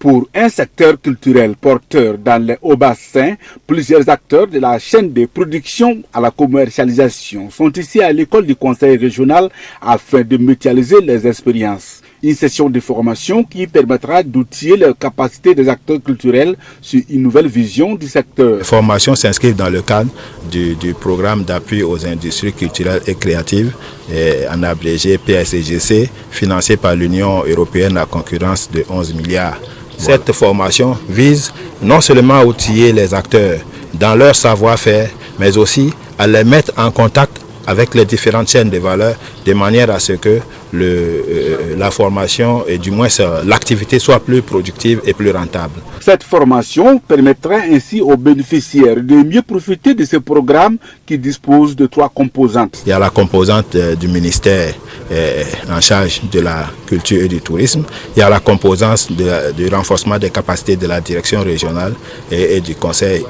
Pour un secteur culturel porteur dans les hauts bassins, plusieurs acteurs de la chaîne de production à la commercialisation sont ici à l'école du conseil régional afin de mutualiser les expériences. Une session de formation qui permettra d'outiller les capacités des acteurs culturels sur une nouvelle vision du secteur. Les formations s'inscrivent dans le cadre du programme d'appui aux industries culturelles et créatives, en abrégé PSEGC, financé par l'Union européenne à concurrence de 11 milliards. Cette formation vise non seulement à outiller les acteurs dans leur savoir-faire, mais aussi à les mettre en contact avec les différentes chaînes de valeur, de manière à ce que la formation et du moins l'activité soit plus productive et plus rentable. Cette formation permettra ainsi aux bénéficiaires de mieux profiter de ce programme qui dispose de 3 composantes. Il y a la composante du ministère en charge de la culture et du tourisme. Il y a la composante du renforcement des capacités de la direction régionale et du conseil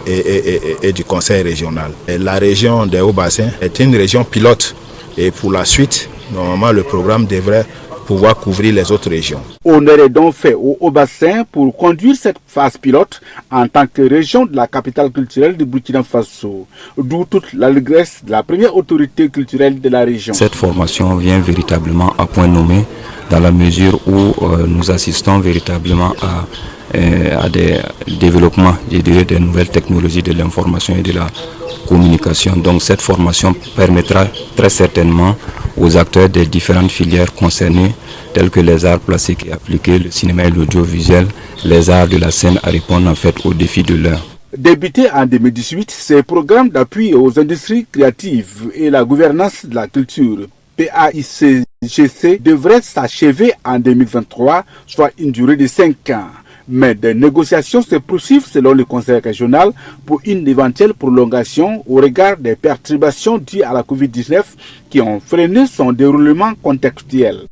régional. Et la région des Hauts-Bassins est une région pilote et pour la suite, normalement, le programme devrait pouvoir couvrir les autres régions. Honneur est donc fait au Haut-Bassin pour conduire cette phase pilote en tant que région de la capitale culturelle du Burkina Faso, d'où toute l'allégresse de la première autorité culturelle de la région. Cette formation vient véritablement à point nommé dans la mesure où nous assistons véritablement à des développements, je dirais, des nouvelles technologies de l'information et de la communication. Donc cette formation permettra très certainement aux acteurs des différentes filières concernées, telles que les arts plastiques et appliqués, le cinéma et l'audiovisuel, les arts de la scène, à répondre en fait aux défis de l'heure. Débuté en 2018, ce programme d'appui aux industries créatives et la gouvernance de la culture, PAICGC, devrait s'achever en 2023, soit une durée de 5 ans. Mais des négociations se poursuivent selon le conseil régional pour une éventuelle prolongation au regard des perturbations dues à la Covid-19 qui ont freiné son déroulement contextuel.